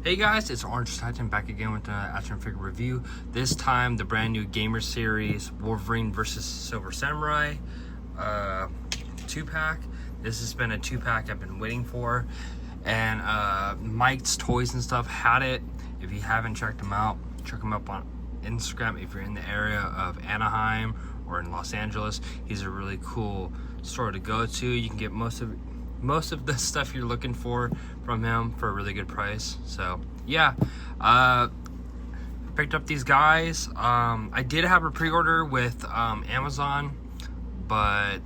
Hey guys, it's Orange Titan back again with the action figure review. This time the brand new Gamer Series Wolverine versus Silver Samurai 2-pack. This has been a 2-pack I've been waiting for, and Mike's Toys and stuff had it. If you haven't checked them out, check them up on Instagram. If you're in the area of Anaheim or in Los Angeles, he's a really cool store to go to. You can get most of the stuff you're looking for from him for a really good price. So yeah, picked up these guys. I did have a pre-order with Amazon, but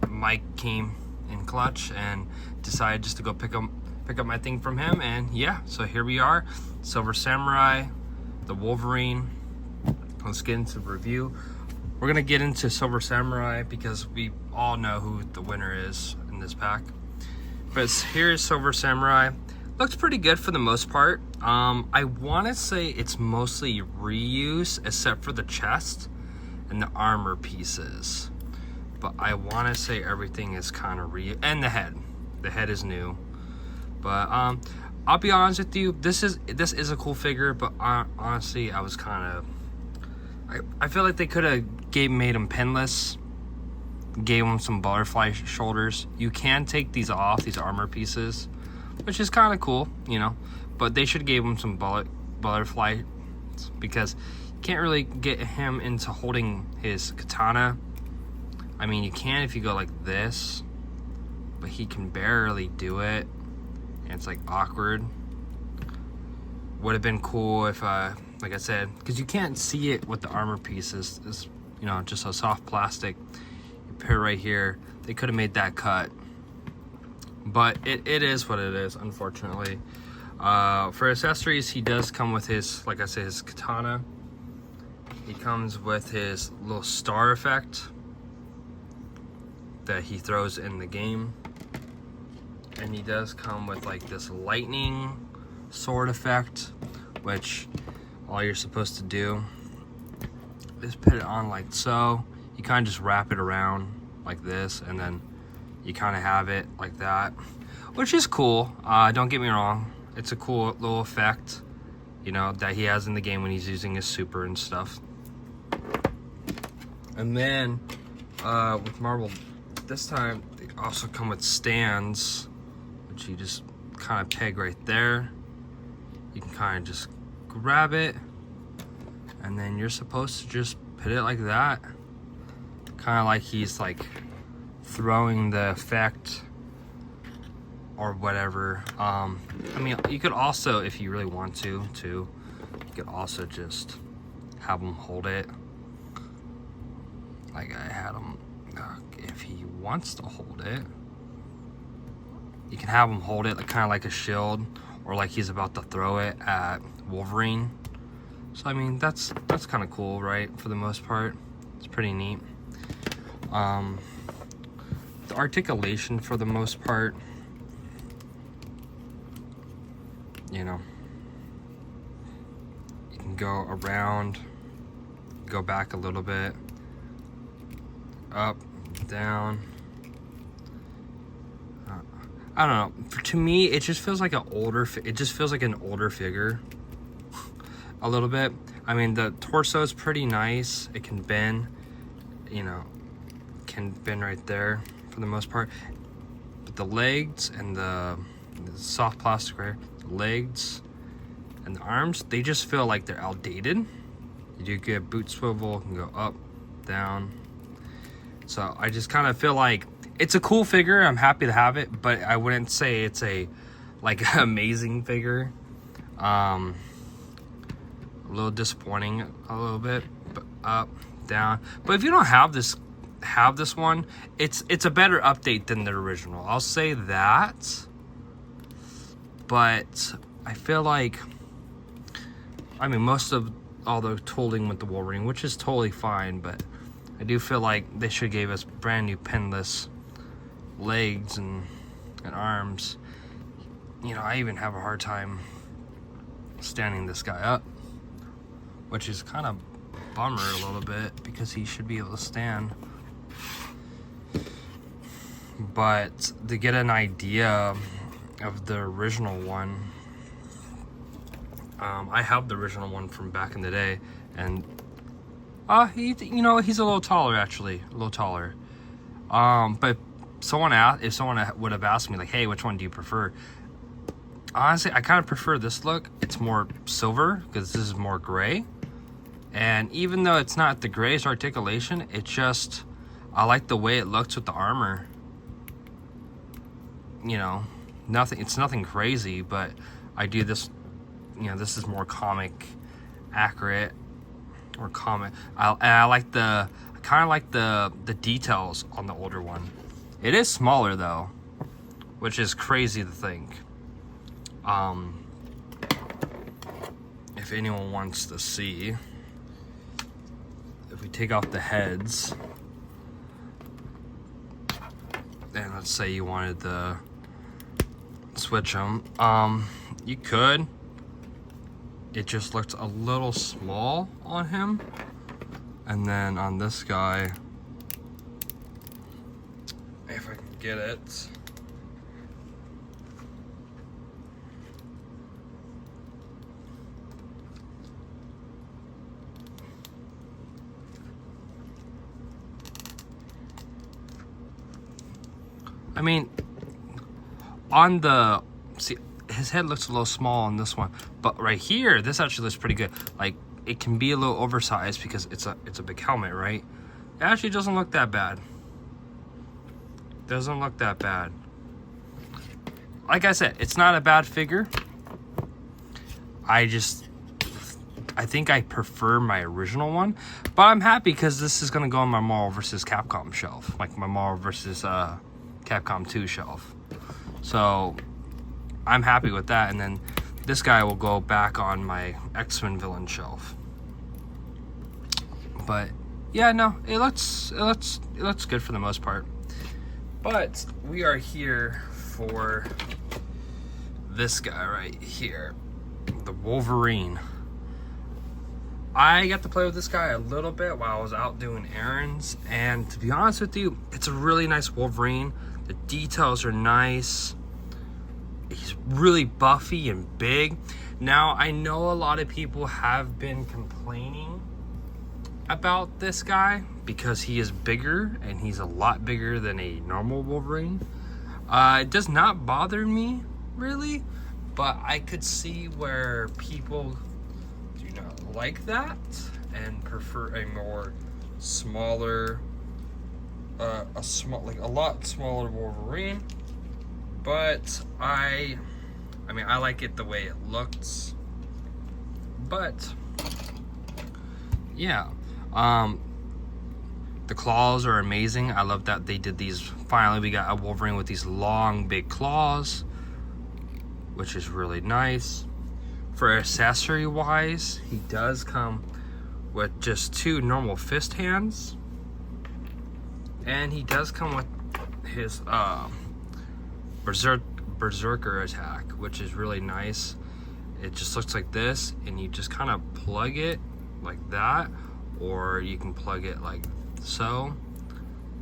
Mike came in clutch and decided just to go pick up my thing from him. And yeah, so here we are, Silver Samurai, the Wolverine. Let's get into the review. We're gonna get into Silver Samurai because we all know who the winner is in this pack. But here's Silver Samurai. Looks pretty good for the most part. I want to say it's mostly reuse, except for the chest and the armor pieces. But I want to say everything is kind of reuse, and the head. The head is new. But I'll be honest with you, this is a cool figure. But honestly, I was kind of, I feel like they could have made him pinless. Gave him some butterfly shoulders. You can take these off, these armor pieces, which is kind of cool, you know, but they should give him some butterfly, because you can't really get him into holding his katana. I mean, you can if you go like this, but he can barely do it, and it's like awkward. Would have been cool if like I said, because you can't see it with the armor pieces. It's, you know, just a soft plastic. Pair right here, they could have made that cut, but it is what it is, unfortunately. For accessories, he does come with his, like I said, his katana. He comes with his little star effect that he throws in the game, and he does come with like this lightning sword effect, which all you're supposed to do is put it on like so. You kind of just wrap it around like this, and then you kind of have it like that, which is cool. Don't get me wrong, it's a cool little effect, you know, that he has in the game when he's using his super and stuff. And then with Marvel, this time they also come with stands, which you just kind of peg right there. You can kind of just grab it, and then you're supposed to just put it like that. Kind of like he's like throwing the effect or whatever. I mean, you could also, if you really want to, you could also just have him hold it like I had him. If he wants to hold it, you can have him hold it like, kind of like a shield, or like he's about to throw it at Wolverine. So I mean, that's kind of cool, right? For the most part, it's pretty neat. The articulation, for the most part, you know, you can go around, go back a little bit, up, down. I don't know. To me, it just feels like an older figure. A little bit. I mean, the torso is pretty nice. It can bend, you know, can bend right there for the most part, but the legs and the soft plastic right here, the legs and the arms, they just feel like they're outdated. You do get boot swivel, can go up, down. So I just kind of feel like it's a cool figure. I'm happy to have it, but I wouldn't say it's a like amazing figure. A little disappointing a little bit, but up, down. But if you don't have this one, it's a better update than the original, I'll say that. But I feel like, I mean, most of all the tooling with the Wolverine, which is totally fine, but I do feel like they should give us brand new pinless legs and arms. You know, I even have a hard time standing this guy up, which is kind of bummer a little bit, because he should be able to stand. But to get an idea of the original one, I have the original one from back in the day, and he's a little taller, actually, a little taller. But if someone would have asked me like, hey, which one do you prefer? Honestly, I kind of prefer this look. It's more silver because this is more gray. And even though it's not the greatest articulation, I like the way it looks with the armor. It's nothing crazy, but I do this, this is more comic accurate, or comic. I kind of like the details on the older one. It is smaller though, which is crazy to think. If anyone wants to see, if we take off the heads, and let's say you wanted to switch them, you could. It just looks a little small on him, and then on this guy, if I can get it, I mean, his head looks a little small on this one, but right here, this actually looks pretty good. Like, it can be a little oversized because it's a big helmet, right? It actually doesn't look that bad. Doesn't look that bad. Like I said, it's not a bad figure. I think I prefer my original one, but I'm happy because this is gonna go on my Marvel vs. Capcom shelf, like my Marvel vs. Capcom 2 shelf. So I'm happy with that, and then this guy will go back on my X-Men villain shelf. But yeah, no, it looks good for the most part. But we are here for this guy right here, the Wolverine. I got to play with this guy a little bit while I was out doing errands, and to be honest with you, it's a really nice Wolverine. The details are nice. He's really buffy and big. Now, I know a lot of people have been complaining about this guy because he is bigger, and he's a lot bigger than a normal Wolverine. It does not bother me, really, but I could see where people do not like that and prefer a more smaller, a lot smaller Wolverine. But I mean, I like it the way it looks. But yeah, the claws are amazing. I love that they did these. Finally, we got a Wolverine with these long, big claws, which is really nice. For accessory wise, he does come with just 2 normal fist hands, and he does come with his berserker attack, which is really nice. It just looks like this, and you just kind of plug it like that, or you can plug it like so,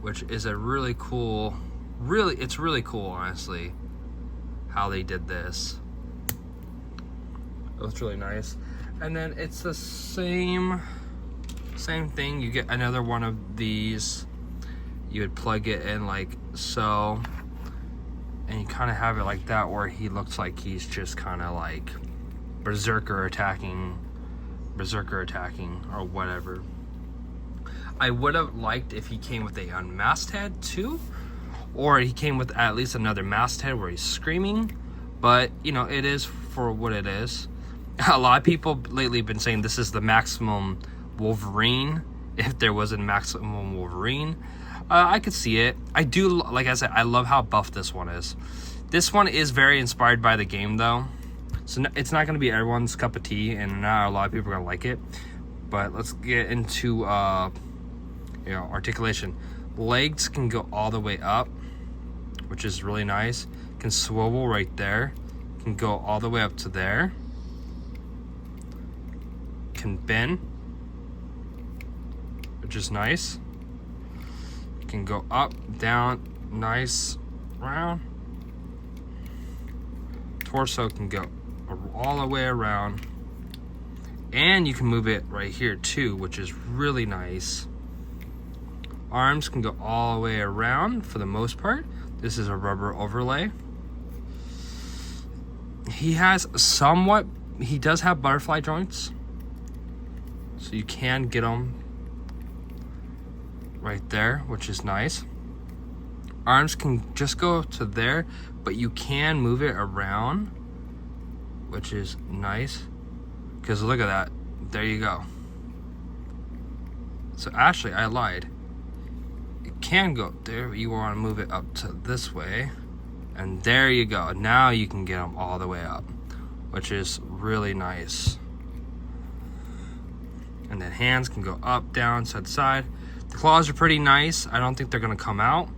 which is a really cool, it's really cool, honestly, how they did this. It was really nice. And then it's the same thing. You get another one of these, you would plug it in like so, and you kind of have it like that, where he looks like he's just kind of like berserker attacking or whatever. I would have liked if he came with a unmasked head too, or he came with at least another masked head where he's screaming, but it is for what it is. A lot of people lately have been saying this is the maximum Wolverine, if there was a maximum Wolverine. I could see it. I do, like I said, I love how buff this one is. This one is very inspired by the game though, so it's not going to be everyone's cup of tea, and not a lot of people are going to like it. But let's get into articulation. Legs can go all the way up, which is really nice. Can swivel right there. Can go all the way up to there. Can bend, which is nice. Can go up, down, nice, round. Torso can go all the way around. And you can move it right here too, which is really nice. Arms can go all the way around for the most part. This is a rubber overlay. He does have butterfly joints, so you can get them right there, which is nice. Arms can just go to there, but you can move it around, which is nice. Because look at that, there you go. So actually, I lied. It can go there, but you want to move it up to this way. And there you go. Now you can get them all the way up, which is really nice. And then hands can go up, down, side to side. The claws are pretty nice. I don't think they're going to come out,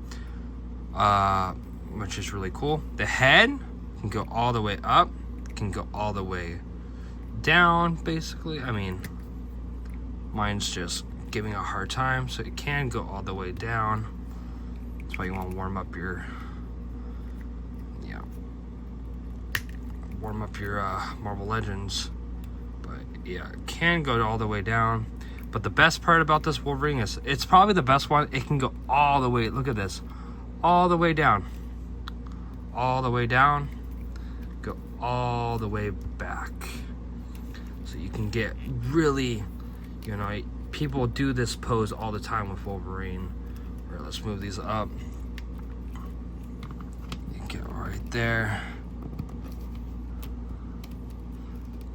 which is really cool. The head can go all the way up, can go all the way down, basically. I mean, mine's just giving a hard time, so it can go all the way down. That's why you want to warm up your Marvel Legends. But yeah, it can go all the way down. But the best part about this Wolverine is it's probably the best one. It can go all the way, look at this, all the way down, all the way down, go all the way back. So you can get really, you know, people do this pose all the time with Wolverine. All right, let's move these up. You can get right there,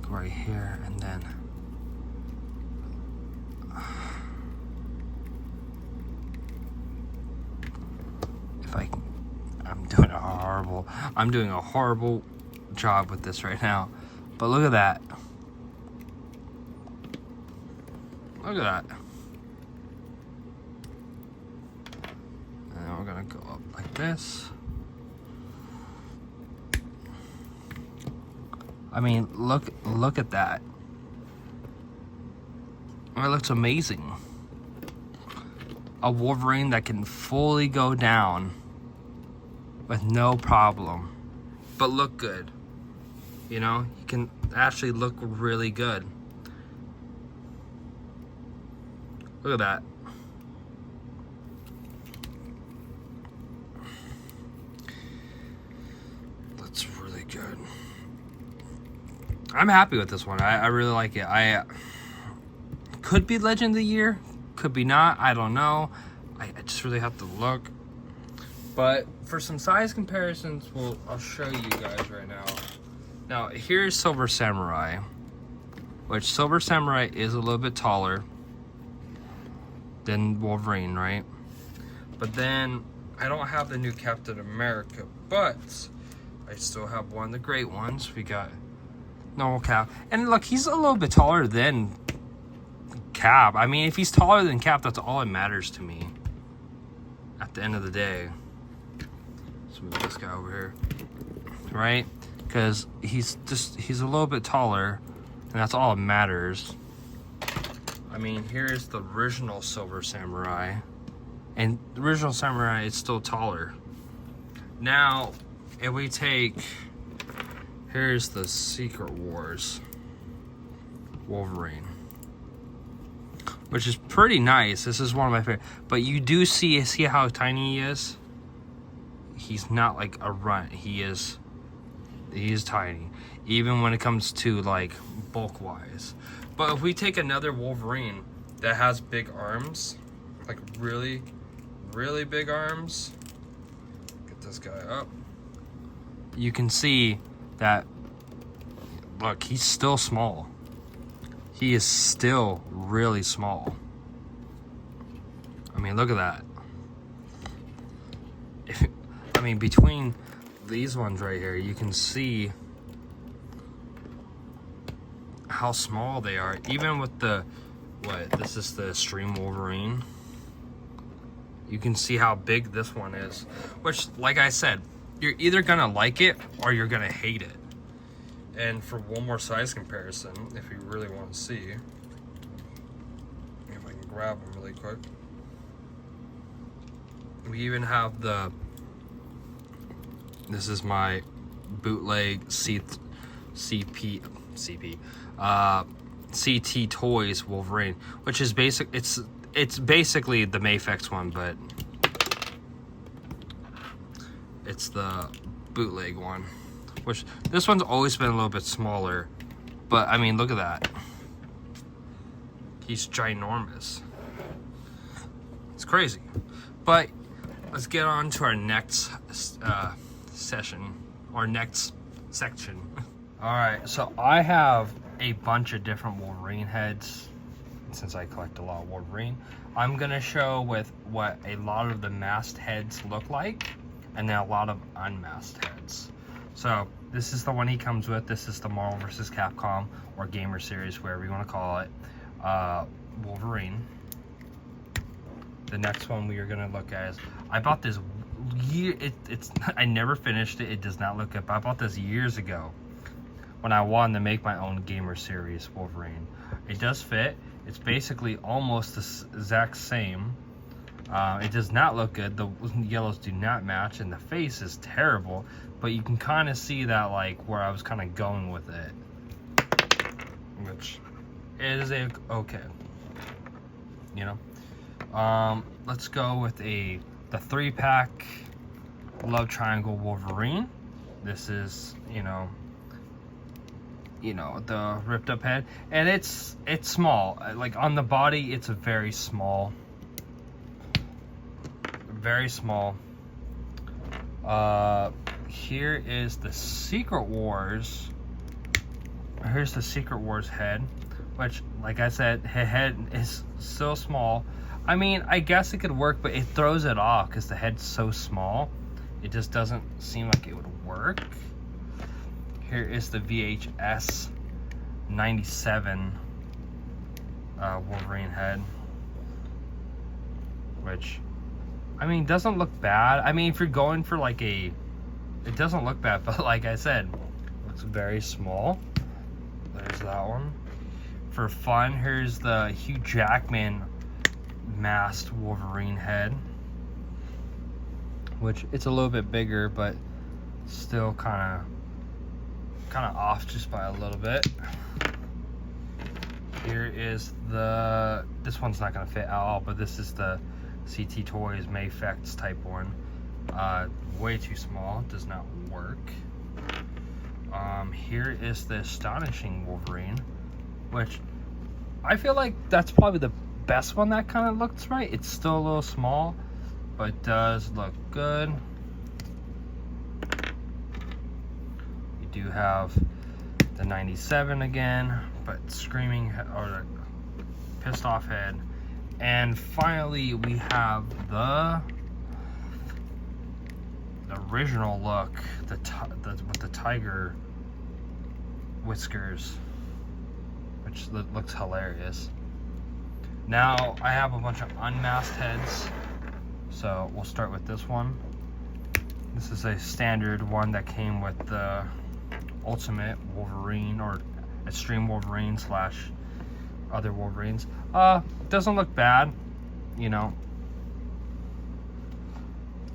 go right here, and then if I can, I'm doing a horrible job with this right now. But look at that. Look at that. And then we're gonna go up like this. I mean, look at that. It looks amazing. A Wolverine that can fully go down with no problem, but look good. You know, he can actually look really good. Look at that. That's really good. I'm happy with this one. I really like it. I could be Legend of the Year, could be not. I don't know. I just really have to look. But for some size comparisons, I'll show you guys right now. Now, here's Silver Samurai, which Silver Samurai is a little bit taller than Wolverine, right? But then I don't have the new Captain America, but I still have one of the great ones. We got normal Cap, and look, he's a little bit taller than Cap. I mean, if he's taller than Cap, that's all that matters to me at the end of the day. Let's move this guy over here, right? Because he's a little bit taller, and that's all that matters. I mean, here's the original Silver Samurai, and the original Samurai is still taller. Now, if we take, here's the Secret Wars Wolverine, which is pretty nice. This is one of my favorite. But you do see how tiny he is? He's not like a runt. He is tiny, even when it comes to like bulk wise. But if we take another Wolverine that has big arms, like really, really big arms, get this guy up, you can see that, look, he's still small. He is still really small. I mean, look at that. I mean, between these ones right here, you can see how small they are. Even with the, this is the Extreme Wolverine. You can see how big this one is. Which, like I said, you're either gonna like it or you're gonna hate it. And for one more size comparison, if you really want to see, if I can grab them really quick. We even have this is my CT Toys Wolverine, which is basic. It's basically the Mafex one, but it's the bootleg one. Which this one's always been a little bit smaller, but I mean, look at that. He's ginormous. It's crazy. But let's get on to our next session, or next section. Alright, so I have a bunch of different Wolverine heads, since I collect a lot of Wolverine. I'm going to show with what a lot of the masked heads look like, and then a lot of unmasked heads. So, this is the one he comes with. This is the Marvel vs. Capcom, or Gamer Series, whatever you want to call it, Wolverine. The next one we are going to look at is, I bought this I never finished it. It does not look good, but I bought this years ago when I wanted to make my own Gamer Series Wolverine. It does fit. It's basically almost the exact same. It does not look good. The yellows do not match, and the face is terrible, but you can kind of see that, like, where I was kind of going with it, which is okay, you know. Let's go with the 3-pack Love Triangle Wolverine. This is, you know, the ripped up head, and it's small. Like, on the body, it's a very small. Here is the Secret Wars. Here's the Secret Wars head, which, like I said, his head is so small. I mean, I guess it could work, but it throws it off because the head's so small. It just doesn't seem like it would work. Here is the VHS 97 Wolverine head, which, I mean, doesn't look bad. I mean, if you're going for like it doesn't look bad, but like I said, looks very small. There's that one. For fun, here's the Hugh Jackman masked Wolverine head, which it's a little bit bigger, but still kind of off just by a little bit. Here is this one's not gonna fit at all, but this is the CT Toys Mafex type one. Way too small, does not work. Here is the Astonishing Wolverine, which I feel like that's probably the best one that kind of looks right. It's still a little small, but does look good. We do have the 97 again, but screaming or the pissed off head. And finally, we have the original look, with the tiger whiskers, which looks hilarious. Now I have a bunch of unmasked heads, so we'll start with this one. This is a standard one that came with the Ultimate Wolverine, or Extreme Wolverine / other Wolverines. Doesn't look bad, you know.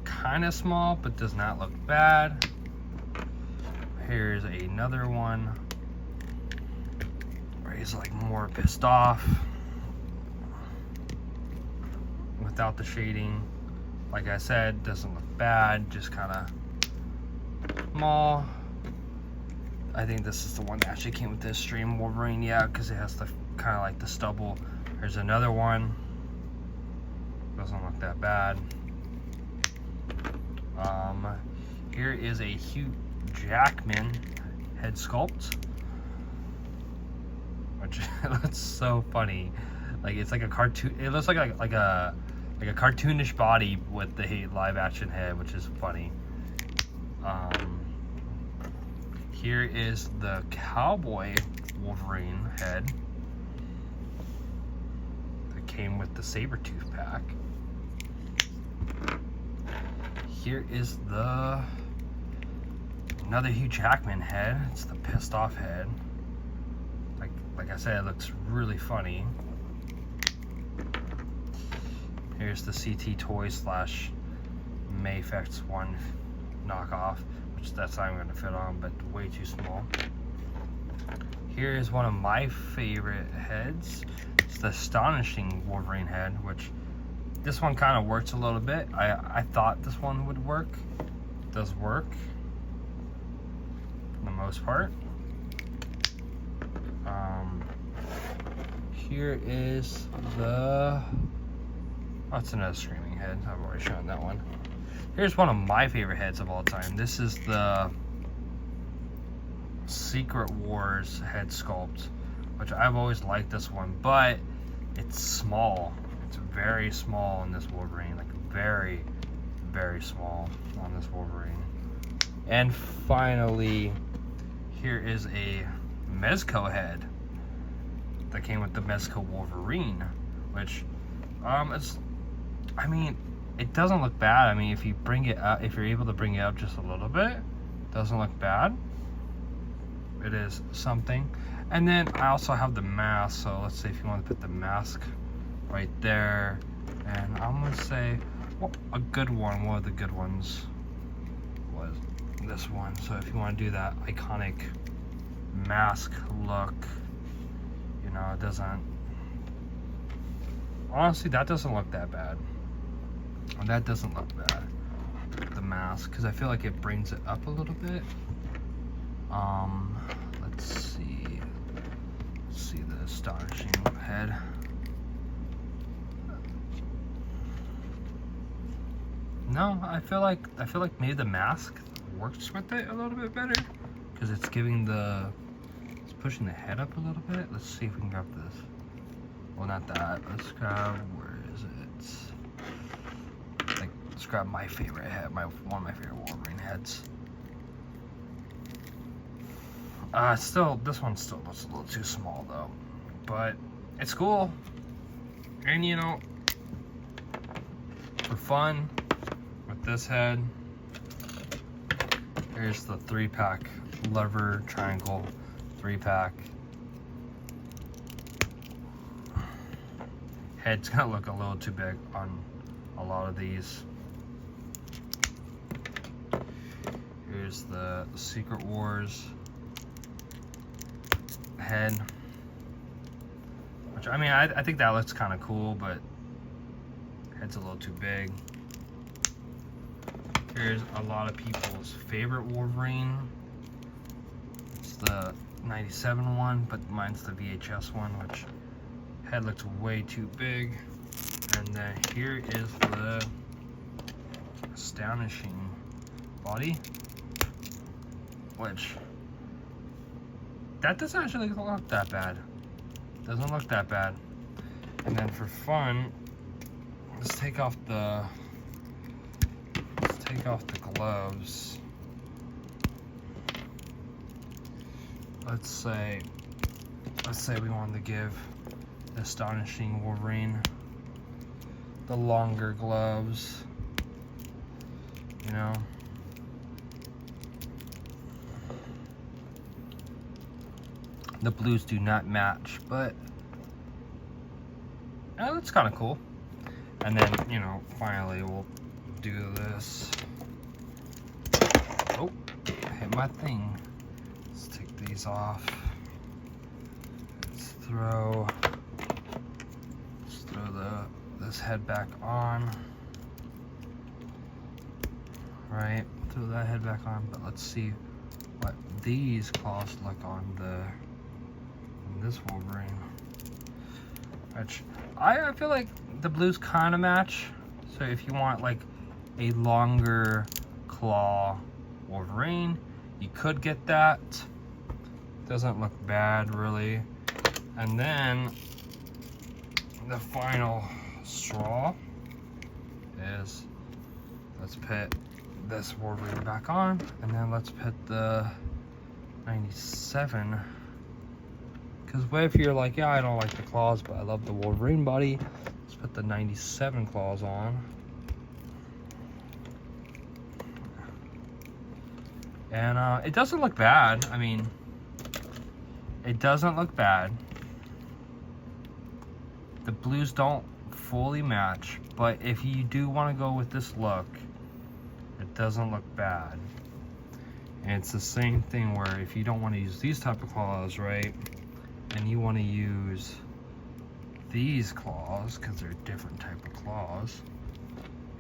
Kind of small, but does not look bad. Here's another one where he's like more pissed off, without the shading. Like I said, doesn't look bad, just kind of small. I think this is the one that actually came with the Extreme Wolverine, yeah, because it has the kind of like the stubble. There's another one, doesn't look that bad. Here is a Hugh Jackman head sculpt, which looks so funny. Like, it's like a cartoon. It looks like a cartoonish body with the live action head, which is funny. Here is the Cowboy Wolverine head that came with the Sabretooth pack. Here is another Hugh Jackman head. It's the pissed off head. Like I said, it looks really funny. Here's the CT Toys / Mafex one knockoff, which that's not even going to fit on, but way too small. Here is one of my favorite heads. It's the Astonishing Wolverine head, which this one kind of works a little bit. I thought this one would work. It does work for the most part. Here is the, oh, it's another Screaming head. I've already shown that one. Here's one of my favorite heads of all time. This is the Secret Wars head sculpt, which I've always liked this one, but it's small. It's very small in this Wolverine, like very, very small on this Wolverine. And finally, here is a Mezco head that came with the Mezco Wolverine, which it's, I mean, it doesn't look bad. I mean, if you bring it up, if you're able to bring it up just a little bit, it doesn't look bad. It is something. And then I also have the mask, so let's say if you want to put the mask right there, and I'm gonna say, well, a good one, one of the good ones was this one. So if you want to do that iconic mask look, you know, it doesn't, honestly, that doesn't look that bad. That doesn't look bad, the mask, because I feel like it brings it up a little bit. Let's see the Astonishing head. No, I feel like maybe the mask works with it a little bit better, because it's giving the, it's pushing the head up a little bit. Let's see if we can grab this. Well, not that. Let's grab, where is it? Like, let's grab my favorite head, one of my favorite Wolverine heads. Still, this one still looks a little too small though, but it's cool. And you know, for fun with this head, here's the 3-pack lever triangle 3-pack. Head's gonna look a little too big on a lot of these. Here's the Secret Wars head, which, I mean, I think that looks kind of cool, but head's a little too big. Here's a lot of people's favorite Wolverine. It's the 97 one, but mine's the VHS one, which head looks way too big. And then here is the Astonishing body, which, that doesn't actually look that bad. Doesn't look that bad. And then for fun, let's take off the gloves. Let's say we wanted to give the Astonishing Wolverine the longer gloves, you know. The blues do not match, but that's kind of cool. And then, you know, finally we'll do this. Oh, I hit my thing. Let's take these off. Let's throw this head back on. Right, throw that head back on. But let's see what these claws look on this Wolverine, which I feel like the blues kind of match. So if you want like a longer claw Wolverine, you could get that. Doesn't look bad really. And then the final straw is, let's put this Wolverine back on, and then let's put the 97. Because what if you're like, yeah, I don't like the claws, but I love the Wolverine body. Let's put the 97 claws on. And it doesn't look bad. I mean, it doesn't look bad. The blues don't fully match, but if you do want to go with this look, it doesn't look bad. And it's the same thing where if you don't want to use these type of claws, right, and you want to use these claws because they're a different type of claws,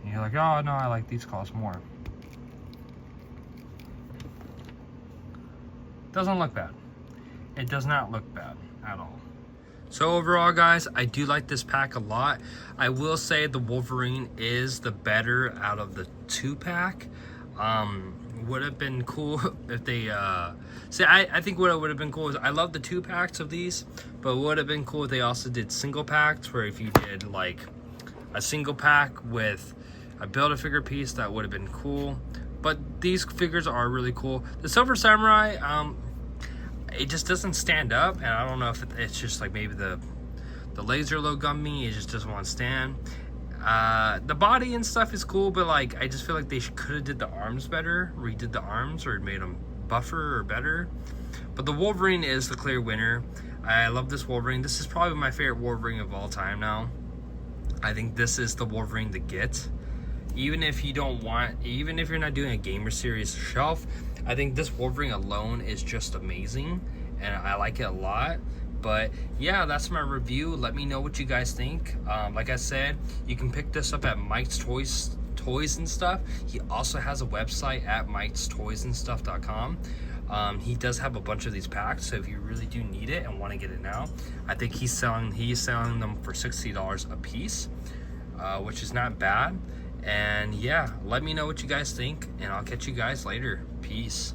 and you're like, oh no, I like these claws more. Doesn't look bad. It does not look bad at all. So overall, guys, I do like this pack a lot. I will say the Wolverine is the better out of the 2-pack. Would have been cool if they I think what would have been cool is I love the 2-packs of these, but would have been cool if they also did single packs, where if you did like a single pack with a Build-A-Figure piece, that would have been cool. But these figures are really cool. The Silver Samurai, it just doesn't stand up, and I don't know if it's just like maybe the laser low gummy, it just doesn't want to stand. The body and stuff is cool, but like I just feel like they could have did the arms better, redid the arms, or made them buffer or better. But the Wolverine is the clear winner. I love this Wolverine. This is probably my favorite Wolverine of all time now. I think this is the Wolverine to get. Even if you don't want, even if you're not doing a Gamer Series shelf, I think this Wolverine alone is just amazing, and I like it a lot. But yeah, that's my review. Let me know what you guys think. Like I said, you can pick this up at Mike's Toys and Stuff. He also has a website at mikestoysandstuff.com. He does have a bunch of these packs, so if you really do need it and want to get it now, I think he's selling them for $60 a piece, which is not bad. And yeah, let me know what you guys think, and I'll catch you guys later. Peace.